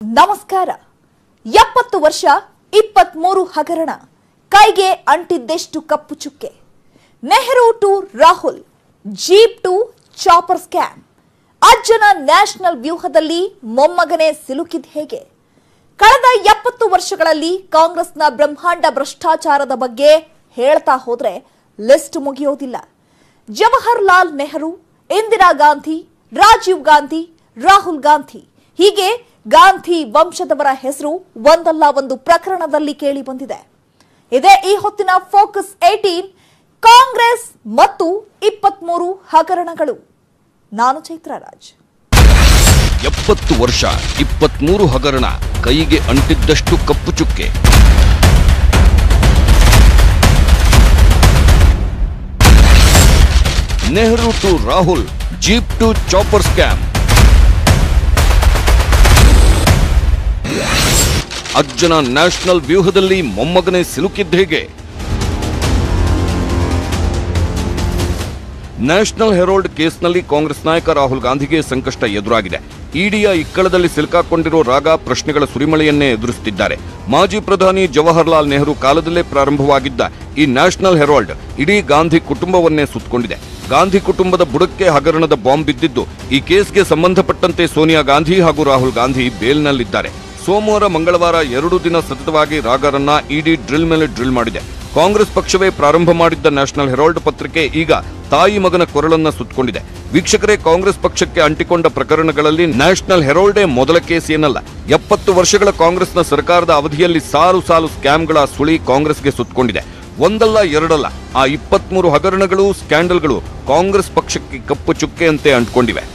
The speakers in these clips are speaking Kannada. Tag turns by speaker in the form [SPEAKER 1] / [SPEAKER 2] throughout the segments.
[SPEAKER 1] ನಮಸ್ಕಾರ 70 ವರ್ಷ 23 ಹಗರಣ ಕೈಗೆ ಅಂಟಿದ್ದೆಷ್ಟು ಕಪ್ಪು ಚುಕ್ಕೆ Nehru to Rahul jeep to chopper scam ಅಜ್ಜನ ನ್ಯಾಷನಲ್ ವ್ಯೂಹದಲ್ಲಿ ಮೊಮ್ಮಗನೇ ಸಿಲುಕಿದ ಹೇಗೆ ಕಳೆದ 70 ವರ್ಷಗಳಲ್ಲಿ ಕಾಂಗ್ರೆಸ್ನ ಬ್ರಹ್ಮಾಂಡ ಭ್ರಷ್ಟಾಚಾರದ ಬಗ್ಗೆ ಹೇಳ್ತಾ ಹೋದ್ರೆ ಲಿಸ್ಟ್ ಮುಗಿಯೋದಿಲ್ಲ ಜವಾಹರ್ಲಾಲ್ ನೆಹರು ಇಂದಿರಾ ಗಾಂಧಿ ರಾಜೀವ್ ಗಾಂಧಿ ರಾಹುಲ್ ಗಾಂಧಿ ಹೀಗೆ ಗಾಂಧಿ ವಂಶದವರ ಹೆಸರು ಒಂದಲ್ಲ ಒಂದು ಪ್ರಕರಣದಲ್ಲಿ ಕೇಳಿ ಬಂದಿದೆ ಇದೇ ಈ ಹೊತ್ತಿನ ಫೋಕಸ್ 18 ಕಾಂಗ್ರೆಸ್ ಮತ್ತು 23 ಹಗರಣಗಳು ನಾನು ಚೈತ್ರರಾಜ್
[SPEAKER 2] 70 ವರ್ಷ 23 ಹಗರಣ ಕೈಗೆ ಅಂಟಿದ್ದಷ್ಟು ಕಪ್ಪು ಚುಕ್ಕೆ Nehru to Rahul jeep to chopper scam ಅಜ್ಜನ ನ್ಯಾಷನಲ್ ವ್ಯೂಹದಲ್ಲಿ ಮೊಮ್ಮಗನೇ ಸಿಲುಕಿದ್ದ ಹೇಗೆ ನ್ಯಾಷನಲ್ ಹೆರಾಲ್ಡ್ ಕೇಸ್ನಲ್ಲಿ ಕಾಂಗ್ರೆಸ್ ನಾಯಕ ರಾಹುಲ್ ಗಾಂಧಿಗೆ ಸಂಕಷ್ಟ ಎದುರಾಗಿದೆ ಇಡಿಯ ಇಕ್ಕಳದಲ್ಲಿ ಸಿಲುಕಾಕೊಂಡಿರೋ ರಾಗ ಪ್ರಶ್ನೆಗಳ ಸುರಿಮಳೆಯನ್ನೇ ಎದುರಿಸುತ್ತಿದ್ದಾರೆ ಮಾಜಿ ಪ್ರಧಾನಿ ಜವಾಹರ್ಲಾಲ್ ನೆಹರು ಕಾಲದಲ್ಲೇ ಪ್ರಾರಂಭವಾಗಿದ್ದ ಈ ನ್ಯಾಷನಲ್ ಹೆರಾಲ್ಡ್ ಇಡೀ ಗಾಂಧಿ ಕುಟುಂಬವನ್ನೇ ಸುತ್ತಕೊಂಡಿದೆ ಗಾಂಧಿ ಕುಟುಂಬದ ಬುಡಕ್ಕೆ ಹಗರಣದ ಬಾಂಬ್ ಬಿದ್ದಿದ್ದು ಈ ಕೇಸ್ಗೆ ಸಂಬಂಧಪಟ್ಟಂತೆ ಸೋನಿಯಾ ಗಾಂಧಿ ಹಾಗೂ ರಾಹುಲ್ ಗಾಂಧಿ ಬೇಲ್ನಲ್ಲಿದ್ದಾರೆ ಸೋಮವಾರ ಮಂಗಳವಾರ 2 ದಿನ ಸತತವಾಗಿ ರಾಗರನ್ನ ಇಡಿ ಡ್ರಿಲ್ ಮೇಲೆ ಡ್ರಿಲ್ ಮಾಡಿದೆ ಕಾಂಗ್ರೆಸ್ ಪಕ್ಷವೇ ಪ್ರಾರಂಭ ಮಾಡಿದ್ದ ನ್ಯಾಷನಲ್ ಹೆರಾಲ್ಡ್ ಪತ್ರಿಕೆ ಈಗ ತಾಯಿ ಮಗನ ಕೊರಳನ್ನ ಸುತ್ತಕೊಂಡಿದೆ ವೀಕ್ಷಕರೇ ಕಾಂಗ್ರೆಸ್ ಪಕ್ಷಕ್ಕೆ ಅಂಟಿಕೊಂಡ ಪ್ರಕರಣಗಳಲ್ಲಿ ನ್ಯಾಷನಲ್ ಹೆರಾಲ್ಡೇ ಮೊದಲ ಕೇಸ್ ಏನಲ್ಲ 70 ವರ್ಷಗಳ ಕಾಂಗ್ರೆಸ್ನ ಸರ್ಕಾರದ ಅವಧಿಯಲ್ಲಿ ಸಾಲು ಸಾಲು ಸ್ಕ್ಯಾಮ್ಗಳ ಸುಳಿ ಕಾಂಗ್ರೆಸ್ಗೆ ಸುತ್ತಕೊಂಡಿದೆ ಒಂದಲ್ಲ ಎರಡಲ್ಲ ಆ 23 ಹಗರಣಗಳು ಸ್ಕ್ಯಾಂಡಲ್ಗಳು ಕಾಂಗ್ರೆಸ್ ಪಕ್ಷಕ್ಕೆ ಕಪ್ಪು ಚುಕ್ಕೆಯಂತೆ ಅಂಟಿಕೊಂಡಿವೆ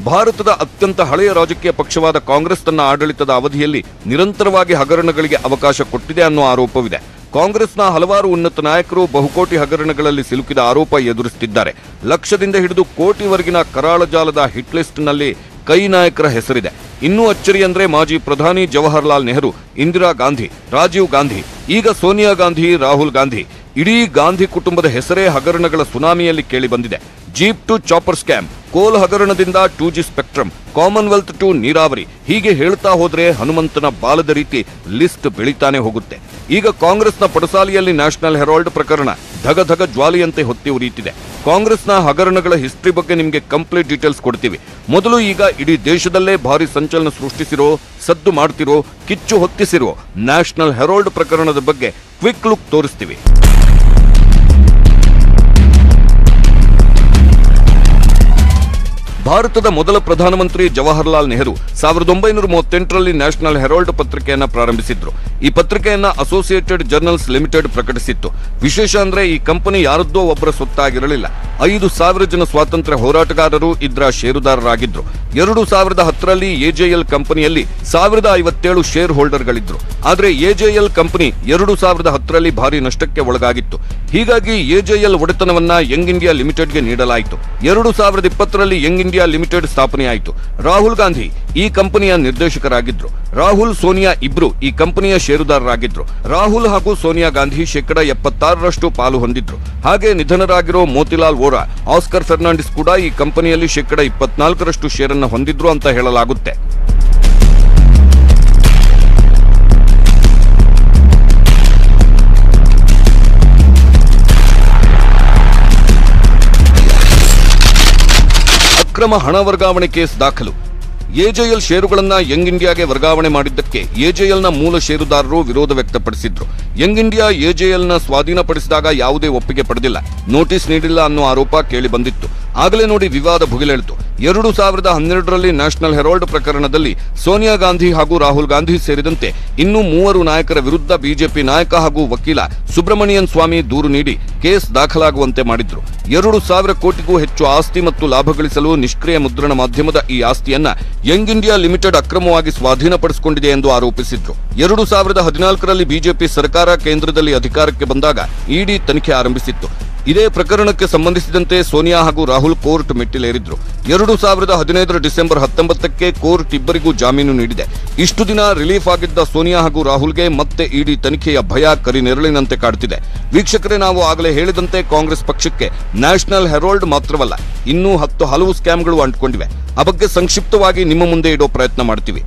[SPEAKER 2] ಭಾರತದ ಅತ್ಯಂತ ಹಳೆಯ ರಾಜಕೀಯ ಪಕ್ಷವಾದ ಕಾಂಗ್ರೆಸ್ ತನ್ನ ಆಡಳಿತದ ಅವಧಿಯಲ್ಲಿ ನಿರಂತರವಾಗಿ ಹಗರಣಗಳಿಗೆ ಅವಕಾಶ ಕೊಟ್ಟಿದೆ ಅನ್ನೋ ಆರೋಪವಿದೆ ಕಾಂಗ್ರೆಸ್ನ ಹಲವಾರು ಉನ್ನತ ನಾಯಕರು ಬಹುಕೋಟಿ ಹಗರಣಗಳಲ್ಲಿ ಸಿಲುಕಿದ ಆರೋಪ ಎದುರಿಸುತ್ತಿದ್ದಾರೆ ಲಕ್ಷದಿಂದ ಹಿಡಿದು ಕೋಟಿವರೆಗಿನ ಕರಾಳ ಜಾಲದ ಹಿಟ್ ಲಿಸ್ಟ್ನಲ್ಲಿ ಕೈ ನಾಯಕರ ಹೆಸರಿದೆ ಇನ್ನೂ ಅಚ್ಚರಿ ಅಂದ್ರೆ ಮಾಜಿ ಪ್ರಧಾನಿ ಜವಾಹರ್ಲಾಲ್ ನೆಹರು ಇಂದಿರಾ ಗಾಂಧಿ ರಾಜೀವ್ ಗಾಂಧಿ ಈಗ ಸೋನಿಯಾ ಗಾಂಧಿ ರಾಹುಲ್ ಗಾಂಧಿ ಇಡೀ ಗಾಂಧಿ ಕುಟುಂಬದ ಹೆಸರೇ ಹಗರಣಗಳ ಸುನಾಮಿಯಲ್ಲಿ ಕೇಳಿ ಬಂದಿದೆ ಜೀಪ್ ಟು ಚಾಪರ್ ಸ್ಕ್ಯಾಮ್ ಕೋಲ್ ಹಗರಣದಿಂದ 2G ಸ್ಪೆಕ್ಟ್ರಮ್ ಕಾಮನ್ವೆಲ್ತ್ ಟು ನೀರಾವರಿ ಹೀಗೆ ಹೇಳ್ತಾ ಹೋದ್ರೆ ಹನುಮಂತನ ಬಾಲದ ರೀತಿ ಲಿಸ್ಟ್ ಬೆಳೀತಾನೆ ಹೋಗುತ್ತೆ ಈಗ ಕಾಂಗ್ರೆಸ್ನ ಪಡಸಾಲಿಯಲ್ಲಿ ನ್ಯಾಷನಲ್ ಹೆರಾಲ್ಡ್ ಪ್ರಕರಣ ಧಗಧಗ ಜ್ವಾಲಿಯಂತೆ ಹೊತ್ತಿ ಉರಿಯುತ್ತಿದೆ ಕಾಂಗ್ರೆಸ್ನ ಹಗರಣಗಳ ಹಿಸ್ಟ್ರಿ ಬಗ್ಗೆ ನಿಮಗೆ ಕಂಪ್ಲೀಟ್ ಡೀಟೇಲ್ಸ್ ಕೊಡ್ತೀವಿ ಮೊದಲು ಈಗ ಇಡೀ ದೇಶದಲ್ಲೇ ಭಾರಿ ಸಂಚಲನ ಸೃಷ್ಟಿಸಿರೋ ಸದ್ದು ಮಾಡ್ತಿರೋ ಕಿಚ್ಚು ಹೊತ್ತಿಸಿರೋ ನ್ಯಾಷನಲ್ ಹೆರಾಲ್ಡ್ ಪ್ರಕರಣದ ಬಗ್ಗೆ ಕ್ವಿಕ್ ಲುಕ್ ತೋರಿಸ್ತೀವಿ ಭಾರತದ ಮೊದಲ ಪ್ರಧಾನಮಂತ್ರಿ ಜವಾಹರ್ಲಾಲ್ ನೆಹರು 1938ರಲ್ಲಿ ನ್ಯಾಷನಲ್ ಹೆರಾಲ್ಡ್ ಪತ್ರಿಕೆಯನ್ನ ಪ್ರಾರಂಭಿಸಿದ್ರು ಈ ಪತ್ರಿಕೆಯನ್ನ ಅಸೋಸಿಯೇಟೆಡ್ ಜರ್ನಲ್ಸ್ ಲಿಮಿಟೆಡ್ ಪ್ರಕಟಿಸಿತ್ತು ವಿಶೇಷ ಅಂದ್ರೆ ಈ ಕಂಪನಿ ಯಾರದ್ದೋ ಒಬ್ಬರ ಸೊತ್ತಾಗಿರಲಿಲ್ಲ 5,000 ಜನ ಸ್ವಾತಂತ್ರ್ಯ ಹೋರಾಟಗಾರರು ಇದರ ಷೇರುದಾರರಾಗಿದ್ರು 2010ರಲ್ಲಿ ಎಜೆಎಲ್ ಕಂಪನಿಯಲ್ಲಿ 1057 ಶೇರ್ ಹೋಲ್ಡರ್ಗಳಿದ್ರು ಆದ್ರೆ ಎಜೆಎಲ್ ಕಂಪನಿ 2010ರಲ್ಲಿ ಭಾರಿ ನಷ್ಟಕ್ಕೆ ಒಳಗಾಗಿತ್ತು ಹೀಗಾಗಿ ಎಜೆಎಲ್ ಒಡೆತನವನ್ನ ಯಂಗ್ ಇಂಡಿಯಾ ಲಿಮಿಟೆಡ್ಗೆ ನೀಡಲಾಯಿತು 2020ರಲ್ಲಿ ಯಂಗ್ ಇಂಡಿಯಾ ಲಿಮಿಟೆಡ್ ಸ್ಥಾಪನೆಯಾಯಿತು ರಾಹುಲ್ ಗಾಂಧಿ ಈ ಕಂಪನಿಯ ನಿರ್ದೇಶಕರಾಗಿದ್ರು ರಾಹುಲ್ ಸೋನಿಯಾ ಇಬ್ರು ಈ ಕಂಪನಿಯ ಷೇರುದಾರರಾಗಿದ್ರು ರಾಹುಲ್ ಹಾಗೂ ಸೋನಿಯಾ ಗಾಂಧಿ 76% ಪಾಲು ಹೊಂದಿದ್ರು ಹಾಗೆ ನಿಧನರಾಗಿರೋ ಮೋತಿಲಾಲ್ ವೋರಾ ಆಸ್ಕರ್ ಫೆರ್ನಾಂಡಿಸ್ ಕೂಡ ಈ ಕಂಪನಿಯಲ್ಲಿ 24% ಶೇರನ್ನು ಹೊಂದಿದ್ರು ಅಂತ ಹೇಳಲಾಗುತ್ತೆ ಅಕ್ರಮ ಹಣ ವರ್ಗಾವಣೆ ಕೇಸ್ ದಾಖಲು ಎಜೆಎಲ್ ಷೇರುಗಳನ್ನ ಯಂಗ್ ಇಂಡಿಯಾಗೆ ವರ್ಗಾವಣೆ ಮಾಡಿದ್ದಕ್ಕೆ ಎಜೆಎಲ್ನ ಮೂಲ ಷೇರುದಾರರು ವಿರೋಧ ವ್ಯಕ್ತಪಡಿಸಿದ್ರು ಯಂಗ್ ಇಂಡಿಯಾ ಎಜೆಎಲ್ನ ಸ್ವಾಧೀನಪಡಿಸಿದಾಗ ಯಾವುದೇ ಒಪ್ಪಿಗೆ ಪಡೆದಿಲ್ಲ ನೋಟಿಸ್ ನೀಡಿಲ್ಲ ಅನ್ನೋ ಆರೋಪ ಕೇಳಿ ಬಂದಿತ್ತು ಆಗಲೇ ನೋಡಿ ವಿವಾದ ಭುಗಿಲೇಳಿತು 2012ರಲ್ಲಿ ನ್ಯಾಷನಲ್ ಹೆರಾಲ್ಡ್ ಪ್ರಕರಣದಲ್ಲಿ ಸೋನಿಯಾ ಗಾಂಧಿ ಹಾಗೂ ರಾಹುಲ್ ಗಾಂಧಿ ಸೇರಿದಂತೆ ಇನ್ನೂ 3 ನಾಯಕರ ವಿರುದ್ಧ ಬಿಜೆಪಿ ನಾಯಕ ಹಾಗೂ ವಕೀಲ ಸುಬ್ರಮಣಿಯನ್ ಸ್ವಾಮಿ ದೂರು ನೀಡಿ ಕೇಸ್ ದಾಖಲಾಗುವಂತೆ ಮಾಡಿದ್ರು 2,000 ಕೋಟಿಗೂ ಹೆಚ್ಚು ಆಸ್ತಿ ಮತ್ತು ಲಾಭ ಗಳಿಸಲು ನಿಷ್ಕ್ರಿಯ ಮುದ್ರಣ ಮಾಧ್ಯಮದ ಈ ಆಸ್ತಿಯನ್ನ ಯಂಗ್ ಇಂಡಿಯಾ ಲಿಮಿಟೆಡ್ ಅಕ್ರಮವಾಗಿ ಸ್ವಾಧೀನಪಡಿಸಿಕೊಂಡಿದೆ ಎಂದು ಆರೋಪಿಸಿದ್ರು 2014ರಲ್ಲಿ ಬಿಜೆಪಿ ಸರ್ಕಾರ ಕೇಂದ್ರದಲ್ಲಿ ಅಧಿಕಾರಕ್ಕೆ ಬಂದಾಗ ಇಡಿ ತನಿಖೆ ಆರಂಭಿಸಿತ್ತು ಇದೇ ಪ್ರಕರಣಕ್ಕೆ ಸಂಬಂಧಿಸಿದಂತೆ ಸೋನಿಯಾ ಹಾಗೂ ರಾಹುಲ್ ಕೋರ್ಟ್ ಮೆಟ್ಟಿಲೇರಿದ್ರು. 2015 ಡಿಸೆಂಬರ್ 19ಕ್ಕೆ ಕೋರ್ಟ್ ಇಬ್ಬರಿಗೂ ಜಾಮೀನು ನೀಡಿದೆ. ಇಷ್ಟು ದಿನ ರಿಲೀಫ್ ಆಗಿದ್ದ ಸೋನಿಯಾ ಹಾಗೂ ರಾಹುಲ್ಗೆ ಮತ್ತೆ ಇಡಿ ತನಿಖೆಯ ಭಯ ಕರಿನೆರಳಿನಂತೆ ಕಾಡುತ್ತಿದೆ. ವೀಕ್ಷಕರೇ, ನಾವು ಆಗಲೇ ಹೇಳಿದಂತೆ ಕಾಂಗ್ರೆಸ್ ಪಕ್ಷಕ್ಕೆ ನ್ಯಾಷನಲ್ ಹೆರಾಲ್ಡ್ ಮಾತ್ರವಲ್ಲ, ಇನ್ನೂ 10 ಹಲವು ಸ್ಕ್ಯಾಮ್ಗಳು ಅಂಟಿಕೊಂಡಿವೆ. ಆ ಬಗ್ಗೆ ಸಂಕ್ಷಿಪ್ತವಾಗಿ ನಿಮ್ಮ ಮುಂದೆ ಇಡೋ ಪ್ರಯತ್ನ ಮಾಡ್ತೀವಿ.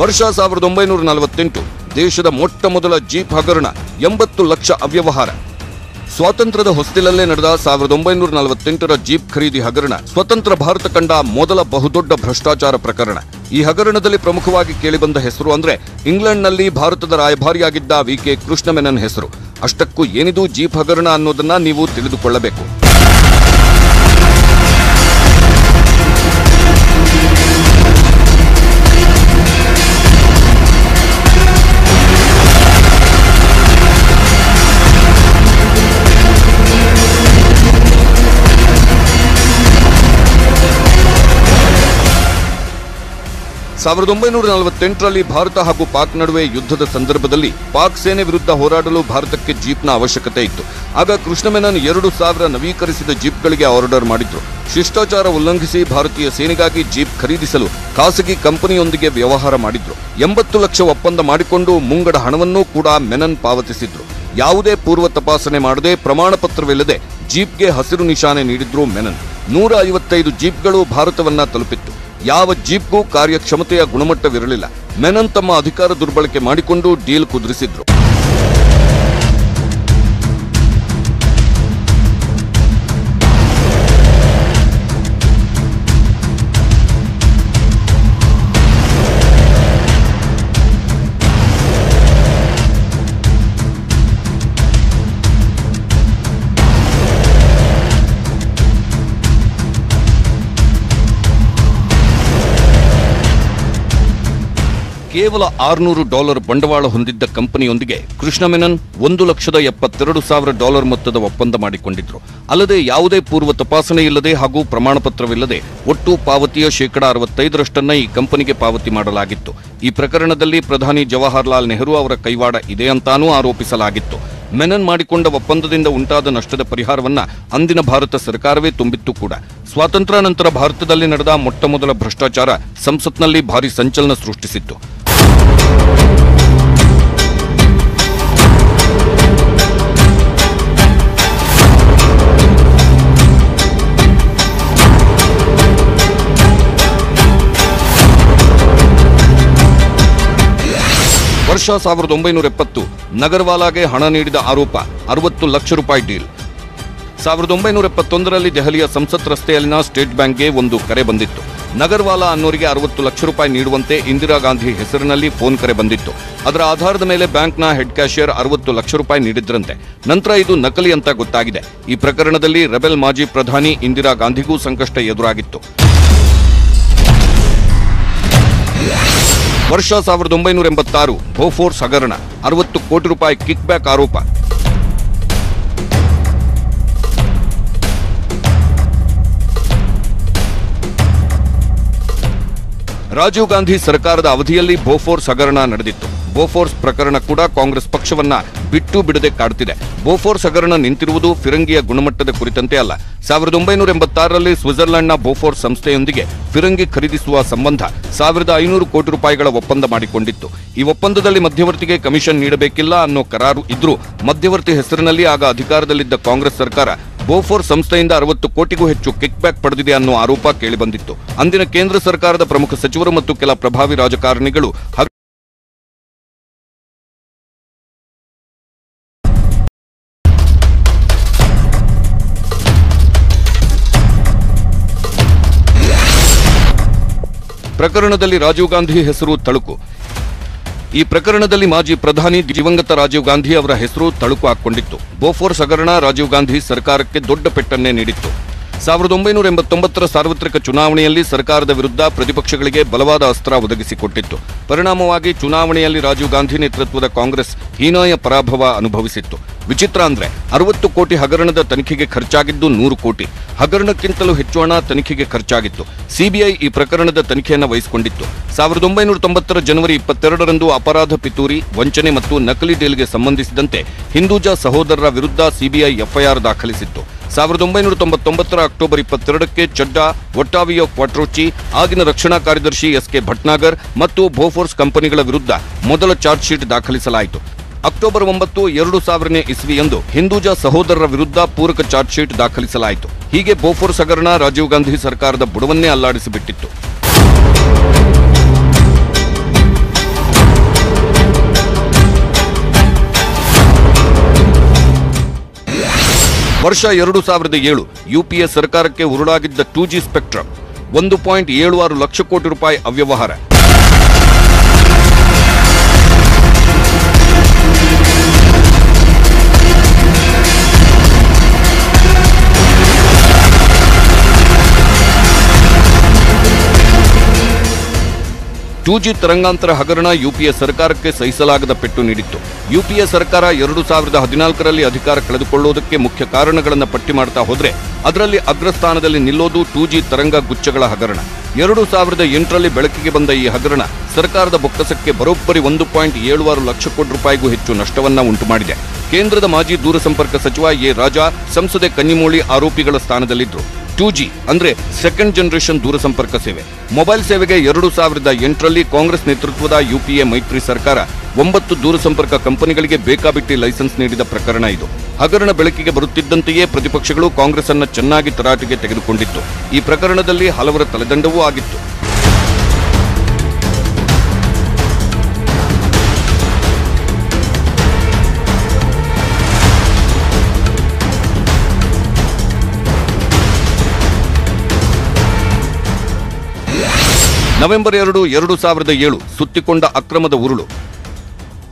[SPEAKER 2] ವರ್ಷ 1948 ದೇಶದ ಮೊಟ್ಟ ಮೊದಲ ಜೀಪ್ ಹಗರಣ, 80 ಲಕ್ಷ ಅವ್ಯವಹಾರ. ಸ್ವಾತಂತ್ರ್ಯದ ಹೊಸ್ತಿಲಲ್ಲೇ ನಡೆದ 1948ರ ಜೀಪ್ ಖರೀದಿ ಹಗರಣ ಸ್ವತಂತ್ರ ಭಾರತ ಕಂಡ ಮೊದಲ ಬಹುದೊಡ್ಡ ಭ್ರಷ್ಟಾಚಾರ ಪ್ರಕರಣ. ಈ ಹಗರಣದಲ್ಲಿ ಪ್ರಮುಖವಾಗಿ ಕೇಳಿಬಂದ ಹೆಸರು ಅಂದ್ರೆ ಇಂಗ್ಲೆಂಡ್ನಲ್ಲಿ ಭಾರತದ ರಾಯಭಾರಿಯಾಗಿದ್ದ ವಿ.ಕೆ. ಕೃಷ್ಣ ಮೆನನ್ ಹೆಸರು. ಅಷ್ಟಕ್ಕೂ ಏನಿದು ಜೀಪ್ ಹಗರಣ ಅನ್ನೋದನ್ನ ನೀವು ತಿಳಿದುಕೊಳ್ಳಬೇಕು. ಸಾವಿರದ 1948ರಲ್ಲಿ ಭಾರತ ಹಾಗೂ ಪಾಕ್ ನಡುವೆ ಯುದ್ಧದ ಸಂದರ್ಭದಲ್ಲಿ ಪಾಕ್ ಸೇನೆ ವಿರುದ್ಧ ಹೋರಾಡಲು ಭಾರತಕ್ಕೆ ಜೀಪ್ನ ಅವಶ್ಯಕತೆ ಇತ್ತು. ಆಗ ಕೃಷ್ಣ ಮೆನನ್ 2000 ನವೀಕರಿಸಿದ ಜೀಪ್ಗಳಿಗೆ ಆರ್ಡರ್ ಮಾಡಿದ್ರು. ಶಿಷ್ಟಾಚಾರ ಉಲ್ಲಂಘಿಸಿ ಭಾರತೀಯ ಸೇನೆಗಾಗಿ ಜೀಪ್ ಖರೀದಿಸಲು ಖಾಸಗಿ ಕಂಪನಿಯೊಂದಿಗೆ ವ್ಯವಹಾರ ಮಾಡಿದ್ರು. 80 ಲಕ್ಷ ಒಪ್ಪಂದ ಮಾಡಿಕೊಂಡು ಮುಂಗಡ ಹಣವನ್ನೂ ಕೂಡ ಮೆನನ್ ಪಾವತಿಸಿದ್ರು. ಯಾವುದೇ ಪೂರ್ವ ತಪಾಸಣೆ ಮಾಡದೆ, ಪ್ರಮಾಣ ಪತ್ರವಿಲ್ಲದೆ ಜೀಪ್ಗೆ ಹಸಿರು ನಿಶಾನೆ ನೀಡಿದ್ರು ಮೆನನ್. 155 ಜೀಪ್ಗಳು ಭಾರತವನ್ನ ತಲುಪಿತ್ತು. ಯಾವ ಜೀಪ್ಗೂ ಕಾರ್ಯಕ್ಷಮತೆಯ ಗುಣಮಟ್ಟವಿರಲಿಲ್ಲ. ಮೆನನ್ ತಮ್ಮ ಅಧಿಕಾರ ದುರ್ಬಳಕೆ ಮಾಡಿಕೊಂಡು ಡೀಲ್ ಕುದುರಿಸಿದ್ರು. ಕೇವಲ $600 ಬಂಡವಾಳ ಹೊಂದಿದ್ದ ಕಂಪನಿಯೊಂದಿಗೆ ಕೃಷ್ಣ ಮೆನನ್ $1,72,000 ಮೊತ್ತದ ಒಪ್ಪಂದ ಮಾಡಿಕೊಂಡಿದ್ರು. ಅಲ್ಲದೆ ಯಾವುದೇ ಪೂರ್ವ ತಪಾಸಣೆ ಇಲ್ಲದೆ ಹಾಗೂ ಪ್ರಮಾಣ ಪತ್ರವಿಲ್ಲದೆ ಒಟ್ಟು ಪಾವತಿಯ 65% ಈ ಕಂಪನಿಗೆ ಪಾವತಿ ಮಾಡಲಾಗಿತ್ತು. ಈ ಪ್ರಕರಣದಲ್ಲಿ ಪ್ರಧಾನಿ ಜವಾಹರ್ಲಾಲ್ ನೆಹರು ಅವರ ಕೈವಾಡ ಇದೆ ಅಂತಾನೂ ಆರೋಪಿಸಲಾಗಿತ್ತು. ಮೆನನ್ ಮಾಡಿಕೊಂಡ ಒಪ್ಪಂದದಿಂದ ಉಂಟಾದ ನಷ್ಟದ ಪರಿಹಾರವನ್ನ ಅಂದಿನ ಭಾರತ ಸರ್ಕಾರವೇ ತುಂಬಿತ್ತು ಕೂಡ. ಸ್ವಾತಂತ್ರ್ಯ ನಂತರ ಭಾರತದಲ್ಲಿ ನಡೆದ ಮೊಟ್ಟಮೊದಲ ಭ್ರಷ್ಟಾಚಾರ ಸಂಸತ್ನಲ್ಲಿ ಭಾರಿ ಸಂಚಲನ ಸೃಷ್ಟಿಸಿತ್ತು. ವರ್ಷ 1970 ನಗರ್ವಾಲಾಗೆ ಹಣ ನೀಡಿದ ಆರೋಪ, 60 ಲಕ್ಷ ರೂಪಾಯಿ ಡೀಲ್. 1971ರಲ್ಲಿ ದೆಹಲಿಯ ಸಂಸತ್ ರಸ್ತೆಯಲ್ಲಿನ ಸ್ಟೇಟ್ ಬ್ಯಾಂಕ್ಗೆ ಒಂದು ಕರೆ ಬಂದಿತ್ತು. ನಗರ್ವಾಲಾ ಅನ್ನೋರಿಗೆ 60 ಲಕ್ಷ ರೂಪಾಯಿ ನೀಡುವಂತೆ ಇಂದಿರಾ ಗಾಂಧಿ ಹೆಸರಿನಲ್ಲಿ ಫೋನ್ ಕರೆ ಬಂದಿತ್ತು. ಅದರ ಆಧಾರದ ಮೇಲೆ ಬ್ಯಾಂಕ್ನ ಹೆಡ್ ಕ್ಯಾಶಿಯರ್ 60 ಲಕ್ಷ ರೂಪಾಯಿ ನೀಡಿದ್ರಂತೆ. ನಂತರ ಇದು ನಕಲಿ ಅಂತ ಗೊತ್ತಾಗಿದೆ. ಈ ಪ್ರಕರಣದಲ್ಲಿ ರೆಬೆಲ್ ಮಾಜಿ ಪ್ರಧಾನಿ ಇಂದಿರಾ ಗಾಂಧಿಗೂ ಸಂಕಷ್ಟ ಎದುರಾಗಿತ್ತು. ವರ್ಷ 1986 ಬೋಫೋರ್ಸ್ ಹಗರಣ, 60 ಕೋಟಿ ರೂಪಾಯಿ ಕಿಕ್ ಬ್ಯಾಕ್ ಆರೋಪ. ರಾಜೀವ್ ಗಾಂಧಿ ಸರ್ಕಾರದ ಅವಧಿಯಲ್ಲಿ ಬೋಫೋರ್ಸ್ ಹಗರಣ ನಡೆದಿತ್ತು. ಬೋಫೋರ್ಸ್ ಪ್ರಕರಣ ಕೂಡ ಕಾಂಗ್ರೆಸ್ ಪಕ್ಷವನ್ನ ಬಿಟ್ಟು ಬಿಡದೆ ಕಾಡುತ್ತಿದೆ. ಬೋಫೋರ್ಸ್ ಹಗರಣ ನಿಂತಿರುವುದು ಫಿರಂಗಿಯ ಗುಣಮಟ್ಟದ ಕುರಿತಂತೆ ಅಲ್ಲ. 1986ರಲ್ಲಿ ಸ್ವಿಟ್ಜರ್ಲೆಂಡ್ನ ಬೋಫೋರ್ಸ್ ಸಂಸ್ಥೆಯೊಂದಿಗೆ ಫಿರಂಗಿ ಖರೀದಿಸುವ ಸಂಬಂಧ 1500 ಕೋಟಿ ರೂಪಾಯಿಗಳ ಒಪ್ಪಂದ ಮಾಡಿಕೊಂಡಿತ್ತು. ಈ ಒಪ್ಪಂದದಲ್ಲಿ ಮಧ್ಯವರ್ತಿಗೆ ಕಮಿಷನ್ ನೀಡಬೇಕಿಲ್ಲ ಅನ್ನೋ ಕರಾರು ಇದ್ರೂ ಮಧ್ಯವರ್ತಿ ಹೆಸರಿನಲ್ಲಿ ಆಗ ಅಧಿಕಾರದಲ್ಲಿದ್ದ ಕಾಂಗ್ರೆಸ್ ಸರ್ಕಾರ ಬೋಫೋರ್ಸ್ ಸಂಸ್ಥೆಯಿಂದ 60 ಕೋಟಿಗೂ ಹೆಚ್ಚು ಕಿಕ್ ಬ್ಯಾಕ್ ಪಡೆದಿದೆ ಅನ್ನೋ ಆರೋಪ ಕೇಳಿಬಂದಿತ್ತು. ಅಂದಿನ ಕೇಂದ್ರ ಸರ್ಕಾರದ ಪ್ರಮುಖ ಸಚಿವರು ಮತ್ತು ಕೆಲ ಪ್ರಭಾವಿ ರಾಜಕಾರಣಿಗಳು ಪ್ರಕರಣದಲ್ಲಿ ರಾಜೀವ್ ಗಾಂಧಿ ಹೆಸರು ತಳುಕು. ಈ ಪ್ರಕರಣದಲ್ಲಿ ಮಾಜಿ ಪ್ರಧಾನಿ ದಿವಂಗತ ರಾಜೀವ್ ಗಾಂಧಿ ಅವರ ಹೆಸರು ತಳುಕು ಹಾಕಿಕೊಂಡಿತ್ತು. ಬೋಫೋರ್ಸ್ ಹಗರಣ ರಾಜೀವ್ ಗಾಂಧಿ ಸರ್ಕಾರಕ್ಕೆ ದೊಡ್ಡ ಪೆಟ್ಟನ್ನೇ ನೀಡಿತ್ತು. 1989ರ ಸಾರ್ವತ್ರಿಕ ಚುನಾವಣೆಯಲ್ಲಿ ಸರ್ಕಾರದ ವಿರುದ್ಧ ಪ್ರತಿಪಕ್ಷಗಳಿಗೆ ಬಲವಾದ ಅಸ್ತ್ರ ಒದಗಿಸಿಕೊಟ್ಟಿತ್ತು. ಪರಿಣಾಮವಾಗಿ ಚುನಾವಣೆಯಲ್ಲಿ ರಾಜೀವ್ ಗಾಂಧಿ ನೇತೃತ್ವದ ಕಾಂಗ್ರೆಸ್ ಹೀನಾಯ ಪರಾಭವ ಅನುಭವಿಸಿತ್ತು. ವಿಚಿತ್ರ ಅಂದ್ರೆ 60 ಕೋಟಿ ಹಗರಣದ ತನಿಖೆಗೆ ಖರ್ಚಾಗಿದ್ದು 100 ಕೋಟಿ. ಹಗರಣಕ್ಕಿಂತಲೂ ಹೆಚ್ಚು ಹಣ ತನಿಖೆಗೆ ಖರ್ಚಾಗಿತ್ತು. ಸಿಬಿಐ ಈ ಪ್ರಕರಣದ ತನಿಖೆಯನ್ನು ವಹಿಸಿಕೊಂಡಿತ್ತು. 1990ರ ಜನವರಿ 22ರಂದು ಅಪರಾಧ ಪಿತೂರಿ, ವಂಚನೆ ಮತ್ತು ನಕಲಿ ಡೀಲ್ಗೆ ಸಂಬಂಧಿಸಿದಂತೆ ಹಿಂದೂಜಾ ಸಹೋದರರ ವಿರುದ್ಧ ಸಿಬಿಐ ಎಫ್ಐಆರ್ ದಾಖಲಿಸಿತ್ತು. 1999ರ ಅಕ್ಟೋಬರ್ 22ಕ್ಕೆ ಚಡ್ಡಾ, ಒಟ್ಟಾವಿಯೋ ಕ್ವಾಟ್ರೋಚಿ, ಆಗಿನ ರಕ್ಷಣಾ ಕಾರ್ಯದರ್ಶಿ ಎಸ್ಕೆ ಭಟ್ನಾಗರ್ ಮತ್ತು ಬೋಫೋರ್ಸ್ ಕಂಪನಿಗಳ ವಿರುದ್ಧ ಮೊದಲ ಚಾರ್ಜ್ ಶೀಟ್ ದಾಖಲಿಸಲಾಯಿತು. ಅಕ್ಟೋಬರ್ 9, 2000ನೇ ಇಸ್ವಿಯಂದು ಹಿಂದೂಜಾ ಸಹೋದರರ ವಿರುದ್ಧ ಪೂರಕ ಚಾರ್ಜ್ ಶೀಟ್ ದಾಖಲಿಸಲಾಯಿತು. ಹೀಗೆ ಬೋಫೋರ್ಸ್ ಹಗರಣ ರಾಜೀವ್ ಗಾಂಧಿ ಸರ್ಕಾರದ ಬುಡವನ್ನೇ ಅಲ್ಲಾಡಿಸಿಬಿಟ್ಟಿತ್ತು. ವರ್ಷ 2007 ಯುಪಿಎ ಸರ್ಕಾರಕ್ಕೆ ಉರುಳಾಗಿದ್ದ 2G ಸ್ಪೆಕ್ಟ್ರಮ್ 1.76 ಲಕ್ಷ ಕೋಟಿ ರೂಪಾಯಿ ಅವ್ಯವಹಾರ. ಟೂ ಜಿ ತರಂಗಾಂತರ ಹಗರಣ ಯುಪಿಎ ಸರ್ಕಾರಕ್ಕೆ ಸಹಿಸಲಾಗದ ಪೆಟ್ಟು ನೀಡಿತ್ತು. ಯುಪಿಎ ಸರ್ಕಾರ 2014ರಲ್ಲಿ ಅಧಿಕಾರ ಕಳೆದುಕೊಳ್ಳುವುದಕ್ಕೆ ಮುಖ್ಯ ಕಾರಣಗಳನ್ನು ಪಟ್ಟಿ ಮಾಡ್ತಾ ಹೋದ್ರೆ ಅದರಲ್ಲಿ ಅಗ್ರಸ್ಥಾನದಲ್ಲಿ ನಿಲ್ಲೋದು 2G ತರಂಗ ಗುಚ್ಚಗಳ ಹಗರಣ. 2008ರಲ್ಲಿ ಬೆಳಕಿಗೆ ಬಂದ ಈ ಹಗರಣ ಸರ್ಕಾರದ ಬೊಕ್ಕಸಕ್ಕೆ ಬರೋಬ್ಬರಿ 1.76 ಲಕ್ಷ ಕೋಟಿ ರೂಪಾಯಿಗೂ ಹೆಚ್ಚು ನಷ್ಟವನ್ನ ಉಂಟು ಮಾಡಿದೆ. ಕೇಂದ್ರದ ಮಾಜಿ ದೂರಸಂಪರ್ಕ ಸಚಿವ ಎ ರಾಜಾ, ಸಂಸದೆ ಕನ್ನಿಮೋಳಿ ಆರೋಪಿಗಳ ಸ್ಥಾನದಲ್ಲಿದ್ದರು. 2G ಅಂದ್ರೆ ಸೆಕೆಂಡ್ ಜನರೇಷನ್ ದೂರಸಂಪರ್ಕ ಸೇವೆ. ಮೊಬೈಲ್ ಸೇವೆಗೆ 2008ರಲ್ಲಿ ಕಾಂಗ್ರೆಸ್ ನೇತೃತ್ವದ ಯುಪಿಎ ಮೈತ್ರಿ ಸರ್ಕಾರ 9 ದೂರಸಂಪರ್ಕ ಕಂಪನಿಗಳಿಗೆ ಬೇಕಾಬಿಟ್ಟಿ ಲೈಸೆನ್ಸ್ ನೀಡಿದ ಪ್ರಕರಣ ಇದು. ಹಗರಣ ಬೆಳಕಿಗೆ ಬರುತ್ತಿದ್ದಂತೆಯೇ ಪ್ರತಿಪಕ್ಷಗಳು ಕಾಂಗ್ರೆಸ್ ಅನ್ನು ಚೆನ್ನಾಗಿ ತರಾಟೆಗೆ ತೆಗೆದುಕೊಂಡಿತ್ತು. ಈ ಪ್ರಕರಣದಲ್ಲಿ ಹಲವರ ತಲೆದಂಡವೂ ಆಗಿತ್ತು. ನವೆಂಬರ್ 2, 2007 ಸುತ್ತಿಕೊಂಡ ಅಕ್ರಮದ ಉರುಳು.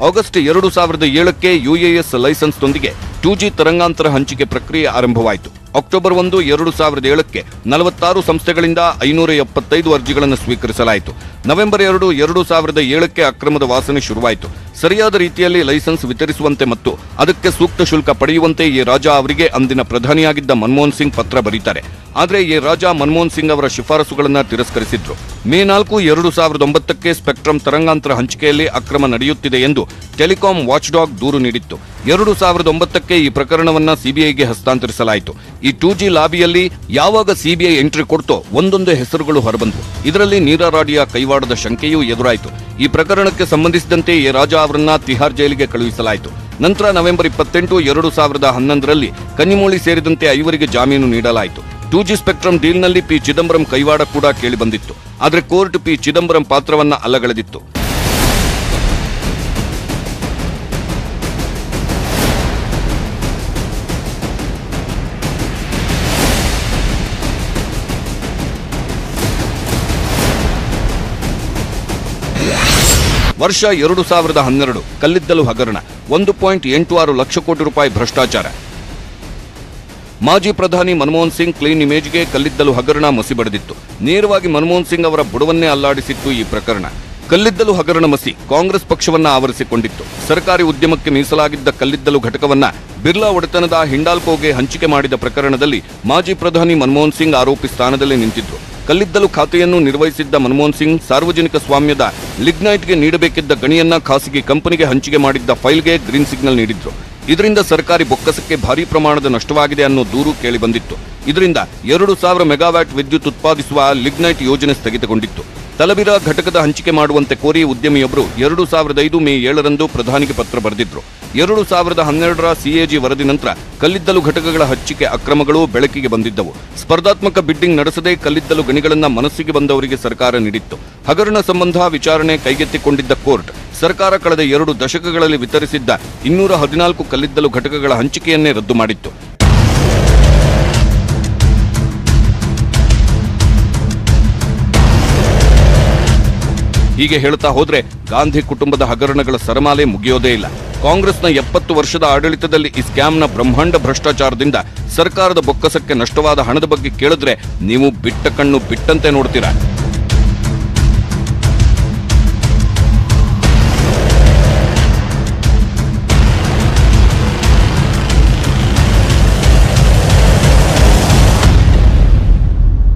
[SPEAKER 2] ಆಗಸ್ಟ್ 2007ಕ್ಕೆ ಯುಎಎಸ್ ಲೈಸೆನ್ಸ್ನೊಂದಿಗೆ 2G ತರಂಗಾಂತರ ಹಂಚಿಕೆ ಪ್ರಕ್ರಿಯೆ ಆರಂಭವಾಯಿತು. ಅಕ್ಟೋಬರ್ 1, 2007ಕ್ಕೆ 46 ಸಂಸ್ಥೆಗಳಿಂದ 575 ಅರ್ಜಿಗಳನ್ನು ಸ್ವೀಕರಿಸಲಾಯಿತು. ನವೆಂಬರ್ 2, 2007ಕ್ಕೆ ಅಕ್ರಮದ ವಾಸನೆ ಶುರುವಾಯಿತು. ಸರಿಯಾದ ರೀತಿಯಲ್ಲಿ ಲೈಸೆನ್ಸ್ ವಿತರಿಸುವಂತೆ ಮತ್ತು ಅದಕ್ಕೆ ಸೂಕ್ತ ಶುಲ್ಕ ಪಡೆಯುವಂತೆ ಎ ರಾಜಾ ಅವರಿಗೆ ಅಂದಿನ ಪ್ರಧಾನಿಯಾಗಿದ್ದ ಮನಮೋಹನ್ ಸಿಂಗ್ ಪತ್ರ ಬರೀತಾರೆ. ಆದರೆ ಎ ರಾಜಾ ಮನಮೋಹನ್ ಸಿಂಗ್ ಅವರ ಶಿಫಾರಸುಗಳನ್ನು ತಿರಸ್ಕರಿಸಿದ್ರು. ಮೇ 4, 2009ಕ್ಕೆ ಸ್ಪೆಕ್ಟ್ರಮ್ ತರಂಗಾಂತರ ಹಂಚಿಕೆಯಲ್ಲಿ ಅಕ್ರಮ ನಡೆಯುತ್ತಿದೆ ಎಂದು ಟೆಲಿಕಾಂ ವಾಚ್ಡಾಗ್ ದೂರು ನೀಡಿತ್ತು. 2009ಕ್ಕೆ ಈ ಪ್ರಕರಣವನ್ನ ಸಿಬಿಐಗೆ ಹಸ್ತಾಂತರಿಸಲಾಯಿತು. ಈ 2G ಲಾಬಿಯಲ್ಲಿ ಯಾವಾಗ ಸಿಬಿಐ ಎಂಟ್ರಿ ಕೊಡ್ತೋ ಒಂದೊಂದೇ ಹೆಸರುಗಳು ಹೊರಬಂದವು. ಇದರಲ್ಲಿ ನೀರಾರಾಡಿಯ ಕೈವಾಡದ ಶಂಕೆಯೂ ಎದುರಾಯಿತು. ಈ ಪ್ರಕರಣಕ್ಕೆ ಸಂಬಂಧಿಸಿದಂತೆ ಎ ರಾಜಾ ಅವರನ್ನ ತಿಹಾರ್ ಜೈಲಿಗೆ ಕಳುಹಿಸಲಾಯಿತು. ನಂತರ ನವೆಂಬರ್ 28, 2011ರಲ್ಲಿ ಕನ್ನಿಮೋಳಿ ಸೇರಿದಂತೆ 5 ಜಾಮೀನು ನೀಡಲಾಯಿತು. 2G ಸ್ಪೆಕ್ಟ್ರಮ್ ಡೀಲ್ನಲ್ಲಿ ಪಿ ಚಿದಂಬರಂ ಕೈವಾಡ ಕೂಡ ಕೇಳಿಬಂದಿತ್ತು. ಆದರೆ ಕೋರ್ಟ್ ಪಿ ಚಿದಂಬರಂ ಪಾತ್ರವನ್ನ ಅಲ್ಲಗಳೆದಿತ್ತು. ವರ್ಷ 2012 ಕಲ್ಲಿದ್ದಲು ಹಗರಣ 1.86 ಲಕ್ಷ ಕೋಟಿ ರೂಪಾಯಿ ಭ್ರಷ್ಟಾಚಾರ. ಮಾಜಿ ಪ್ರಧಾನಿ ಮನಮೋಹನ್ ಸಿಂಗ್ ಕ್ಲೀನ್ ಇಮೇಜ್ಗೆ ಕಲ್ಲಿದ್ದಲು ಹಗರಣ ಮಸಿ ಬಡಿದಿತ್ತು. ನೇರವಾಗಿ ಮನಮೋಹನ್ ಸಿಂಗ್ ಅವರ ಬುಡವನ್ನೇ ಅಲ್ಲಾಡಿಸಿತ್ತು ಈ ಪ್ರಕರಣ. ಕಲ್ಲಿದ್ದಲು ಹಗರಣ ಮಸಿ ಕಾಂಗ್ರೆಸ್ ಪಕ್ಷವನ್ನ ಆವರಿಸಿಕೊಂಡಿತ್ತು. ಸರ್ಕಾರಿ ಉದ್ಯಮಕ್ಕೆ ಮೀಸಲಾಗಿದ್ದ ಕಲ್ಲಿದ್ದಲು ಘಟಕವನ್ನ ಬಿರ್ಲಾ ಒಡೆತನದ ಹಿಂಡಾಲ್ಕೋಗೆ ಹಂಚಿಕೆ ಮಾಡಿದ ಪ್ರಕರಣದಲ್ಲಿ ಮಾಜಿ ಪ್ರಧಾನಿ ಮನಮೋಹನ್ ಸಿಂಗ್ ಆರೋಪಿ ಸ್ಥಾನದಲ್ಲಿ ನಿಂತಿದ್ರು. ಕಲ್ಲಿದ್ದಲು ಖಾತೆಯನ್ನು ನಿರ್ವಹಿಸಿದ್ದ ಮನಮೋಹನ್ ಸಿಂಗ್ ಸಾರ್ವಜನಿಕ ಸ್ವಾಮ್ಯದ ಲಿಗ್ನೈಟ್ಗೆ ನೀಡಬೇಕಿದ್ದ ಗಣಿಯನ್ನ ಖಾಸಗಿ ಕಂಪನಿಗೆ ಹಂಚಿಕೆ ಮಾಡಿದ್ದ ಫೈಲ್ಗೆ ಗ್ರೀನ್ ಸಿಗ್ನಲ್ ನೀಡಿದ್ರು. ಇದರಿಂದ ಸರ್ಕಾರಿ ಬೊಕ್ಕಸಕ್ಕೆ ಭಾರೀ ಪ್ರಮಾಣದ ನಷ್ಟವಾಗಿದೆ ಅನ್ನೋ ದೂರು ಕೇಳಿಬಂದಿತ್ತು. ಇದರಿಂದ 2000 ಮೆಗಾವ್ಯಾಟ್ ವಿದ್ಯುತ್ ಉತ್ಪಾದಿಸುವ ಲಿಗ್ನೈಟ್ ಯೋಜನೆ ಸ್ಥಗಿತಗೊಂಡಿತ್ತು. ತಲಬಿರ ಘಟಕದ ಹಂಚಿಕೆ ಮಾಡುವಂತೆ ಕೋರಿ ಉದ್ಯಮಿಯೊಬ್ಬರು 2005 ಮೇ 7ರಂದು ಪ್ರಧಾನಿಗೆ ಪತ್ರ ಬರೆದಿದ್ರು. 2012ರ ಸಿಎಜಿ ವರದಿ ನಂತರ ಕಲ್ಲಿದ್ದಲು ಘಟಕಗಳ ಹಂಚಿಕೆ ಅಕ್ರಮಗಳು ಬೆಳಕಿಗೆ ಬಂದಿದ್ದವು. ಸ್ಪರ್ಧಾತ್ಮಕ ಬಿಡ್ಡಿಂಗ್ ನಡೆಸದೆ ಕಲ್ಲಿದ್ದಲು ಗಣಿಗಳನ್ನ ಮನಸ್ಸಿಗೆ ಬಂದವರಿಗೆ ಸರ್ಕಾರ ನೀಡಿತ್ತು. ಹಗರಣ ಸಂಬಂಧ ವಿಚಾರಣೆ ಕೈಗೆತ್ತಿಕೊಂಡಿದ್ದ ಕೋರ್ಟ್ ಸರ್ಕಾರ ಕಳೆದ 2 ದಶಕಗಳಲ್ಲಿ ವಿತರಿಸಿದ್ದ 214 ಕಲ್ಲಿದ್ದಲು ಘಟಕಗಳ ಹಂಚಿಕೆಯನ್ನೇ ರದ್ದು ಮಾಡಿತ್ತು. ಹೀಗೆ ಹೇಳ್ತಾ ಹೋದ್ರೆ ಗಾಂಧಿ ಕುಟುಂಬದ ಹಗರಣಗಳ ಸರಮಾಲೆ ಮುಗಿಯೋದೇ ಇಲ್ಲ. ಕಾಂಗ್ರೆಸ್ನ 70 ವರ್ಷದ ಆಡಳಿತದಲ್ಲಿ ಈ ಸ್ಕ್ಯಾಮ್ನ ಬ್ರಹ್ಮಾಂಡ ಭ್ರಷ್ಟಾಚಾರದಿಂದ ಸರ್ಕಾರದ ಬೊಕ್ಕಸಕ್ಕೆ ನಷ್ಟವಾದ ಹಣದ ಬಗ್ಗೆ ಕೇಳಿದ್ರೆ ನೀವು ಬಿಟ್ಟ ಕಣ್ಣು ಬಿಟ್ಟಂತೆ ನೋಡ್ತೀರಾ.